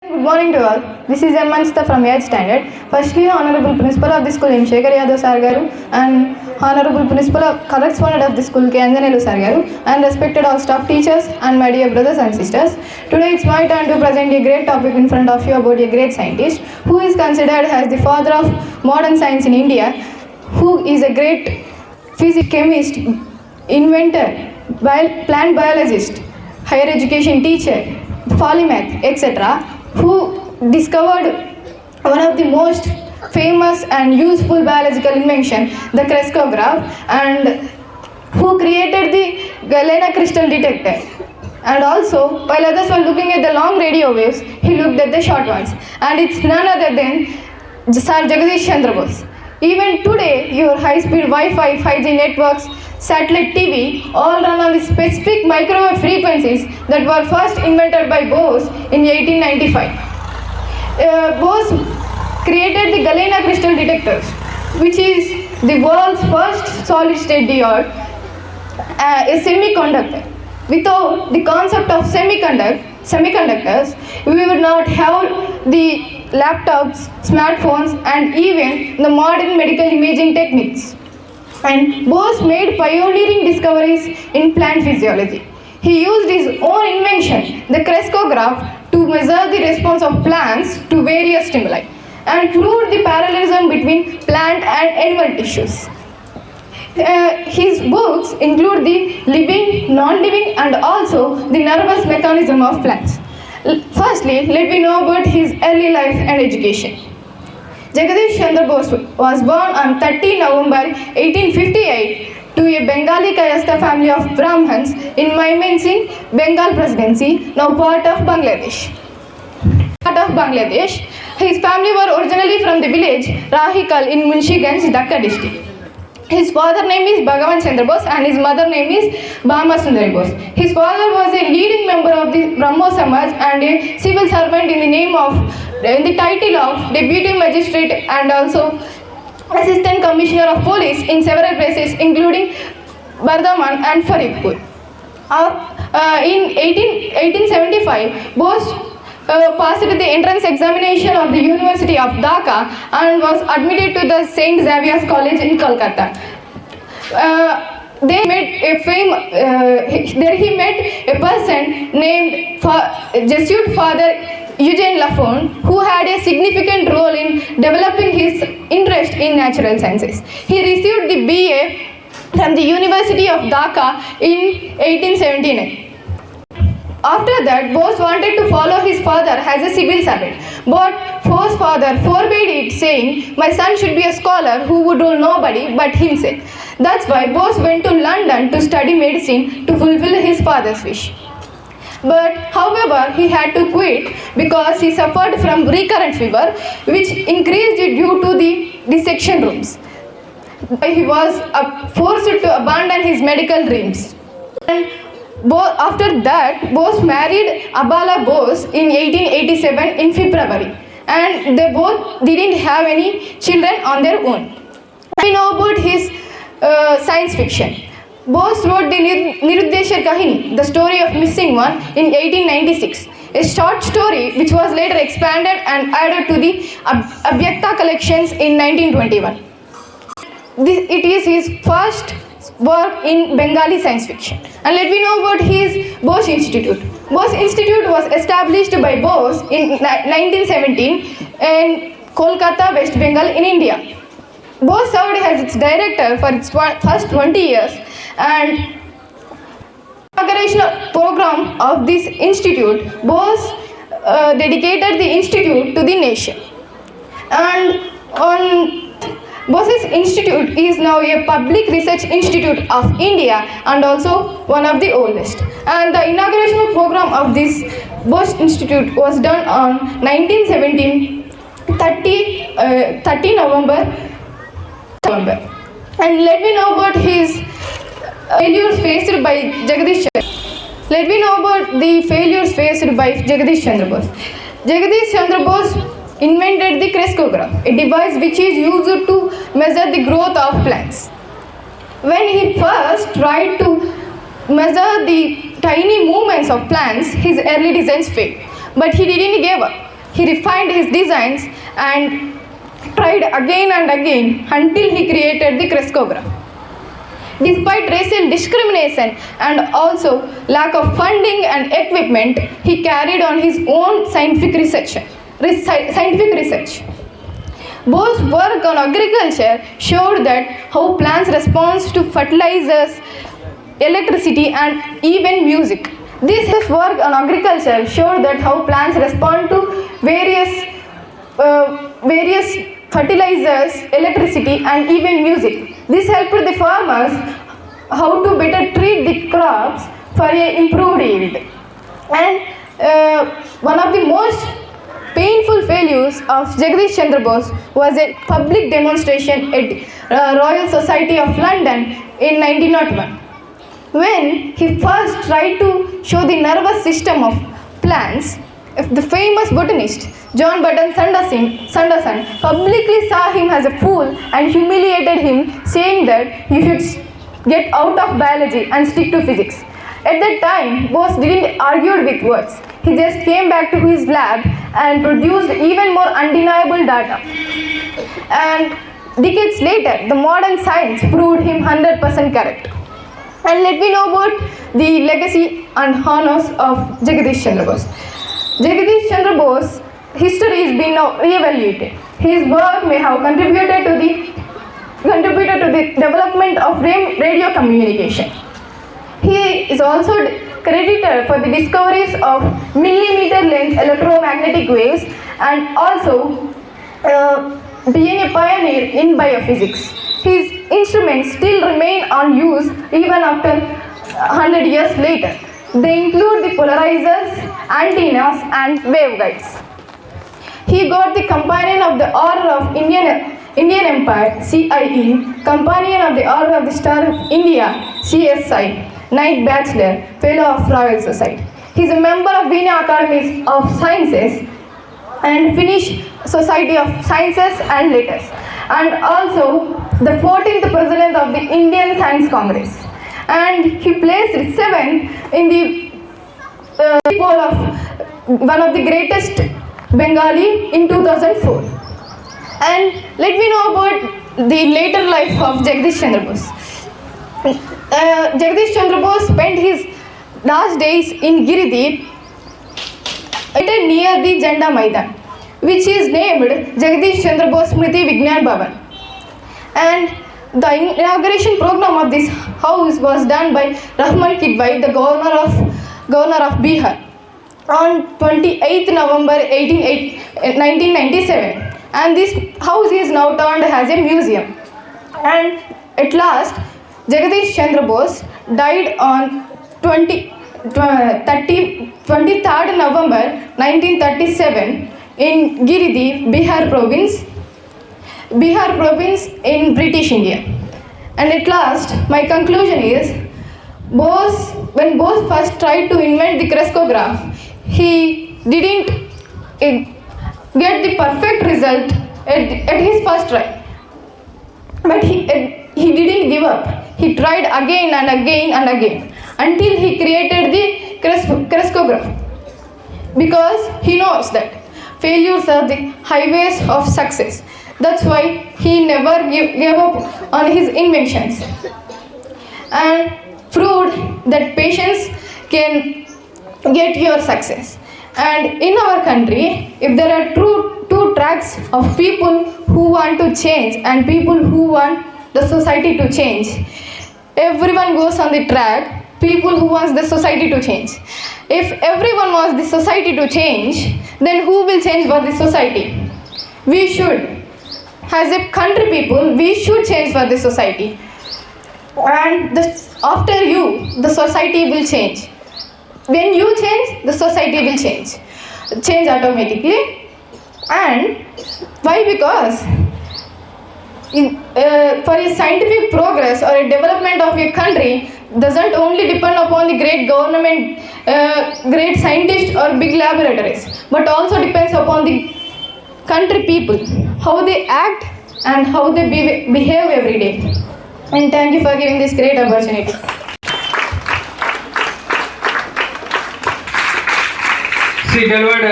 Good morning to all. This is Anchitha from 8th standard. Firstly, Honorable Principal of the school M. Shekhar Yadav Sir Garu and Honorable Principal of Correspondent of the school K. Anjanelu Sir Garu and respected all staff teachers and my dear brothers and sisters. Today it's my turn to present a great topic in front of you about a great scientist who is considered as the father of modern science in India, who is a great physicist, chemist, inventor, plant biologist, higher education teacher, polymath, etc., who discovered one of the most famous and useful biological invention, the crescograph, and who created the galena crystal detector. And also, while others were looking at the long radio waves, he looked at the short ones. And it's none other than Sir Jagadeesh Chandrabose. Even today, your high-speed Wi-Fi, 5G networks, satellite TV all run on the specific microwave frequencies that were first invented by Bose in 1895. Bose created the galena crystal detectors, which is the world's first solid-state diode, a semiconductor. Without the concept of semiconductors, we would not have the laptops, smartphones, and even the modern medical imaging techniques. And Bose made pioneering discoveries in plant physiology. He used his own invention, the crescograph, to measure the response of plants to various stimuli and proved the parallelism between plant and animal tissues. His books include the living, non-living, and also the nervous mechanism of plants. Firstly, let me know about his early life and education. Jagadeesh Chandrabose was born on 30 November 1858 to a Bengali Kayastha family of Brahmins in Mymensingh, Bengal Presidency, now part of Bangladesh. His family were originally from the village Rahikal in Munshiganj, Dhaka district. His father name is Bhagavan Chandrabose and his mother name is Bhama Sundari Bose. His father was a leading member of the Brahmo Samaj and a civil servant in the title of Deputy Magistrate and also Assistant Commissioner of Police in several places including Bardhaman and Faridpur. In 1875, Bose passed the entrance examination of the University of Dhaka and was admitted to the St. Xavier's College in Kolkata. There he met a person named Jesuit Father Eugene Lafond, who had a significant role in developing his interest in natural sciences. He received the BA from the University of Dhaka in 1879. After that, Bose wanted to follow his father as a civil servant, but Bose's father forbade it, saying, "My son should be a scholar who would rule nobody but himself." That's why Bose went to London to study medicine to fulfill his father's wish. But however, he had to quit because he suffered from recurrent fever, which increased due to the dissection rooms. He was forced to abandon his medical dreams. And after that, Bose married Abala Bose in 1887 in February, and they both didn't have any children on their own. We know about his science fiction. Bose wrote the Niruddeshar Kahini, the story of missing one, in 1896, a short story which was later expanded and added to the Abhyakta collections in 1921. It is his first work in Bengali science fiction. And let me know about his Bose Institute. Bose Institute was established by Bose in 1917 in Kolkata, West Bengal in India. Bose served as its director for its first 20 years, and inauguration program of this institute, Bose dedicated the institute to the nation. And Bose's Institute is now a public research institute of India and also one of the oldest. And the inauguration program of this Bose Institute was done on 1917, 30 November. And let me know about his failures faced by Jagadeesh Chandrabose. Let me know about the failures faced by Jagadeesh Chandrabose. Jagadeesh Chandrabose invented the crescograph, a device which is used to measure the growth of plants. When he first tried to measure the tiny movements of plants, his early designs failed. But he didn't give up. he refined his designs and tried again and again until he created the crescograph. Despite racial discrimination and also lack of funding and equipment, he carried on his own scientific research. Bose's work on agriculture showed that how plants respond to fertilizers, electricity, and even music. This work on agriculture showed that how plants respond to various fertilizers, electricity, and even music. This helped the farmers how to better treat the crops for a improved yield. And one of the most painful failures of Jagadeesh Chandrabose was a public demonstration at Royal Society of London in 1901. When he first tried to show the nervous system of plants, the famous botanist John Button Sanderson publicly saw him as a fool and humiliated him, saying that you should get out of biology and stick to physics. At that time, Bose didn't argue with words. He just came back to his lab and produced even more undeniable data. And decades later, the modern science proved him 100% correct. And let me know about the legacy and honors of Jagadeesh Chandrabose. Jagadeesh Chandrabose history is being now re-evaluated. His work may have contributed to the development of radio communication. He is also credited for the discoveries of millimeter-length electromagnetic waves and also being a pioneer in biophysics. His instruments still remain on use even after 100 years later. They include the polarizers, antennas, and waveguides. He got the Companion of the Order of Indian Empire (CIE), Companion of the Order of the Star of India (CSI), Knight Bachelor, Fellow of Royal Society. He is a member of Vienna Academies of Sciences and Finnish Society of Sciences and Letters, and also the 14th President of the Indian Science Congress. And he placed 7th in the poll of one of the greatest Bengali in 2004. And let me know about the later life of Jagadeesh Chandrabose. Jagadeesh Chandrabose spent his last days in Giridih near the Janda Maidan, which is named Jagadeesh Chandrabose Smriti Vignan Bhavan. And the inauguration program of this house was done by Rahman Kidwai, the governor of Bihar, on 28th November 1997. And this house is now turned as a museum. And at last, Jagadeesh Chandrabose died on 23rd November 1937 in Giridih, Bihar province in British India. And at last, my conclusion is, when Bose first tried to invent the crescograph, he didn't get the perfect result at his first try. But he didn't give up. He tried again and again and again until he created the crescograph. Because he knows that failures are the highways of success. That's why he never gave up on his inventions and proved that patience can get your success. And in our country, if there are two tracks of people who want to change and people who want the society to change, everyone goes on the track, people who want the society to change. If everyone wants the society to change, then who will change for the society? We should. As a country people, we should change for the society. And after you, the society will change. When you change, the society will change automatically. And why? Because for a scientific progress or a development of a country doesn't only depend upon the great government, great scientists or big laboratories, but also depends upon the country people, how they act and how they behave every day. And thank you for giving this great opportunity. She delivered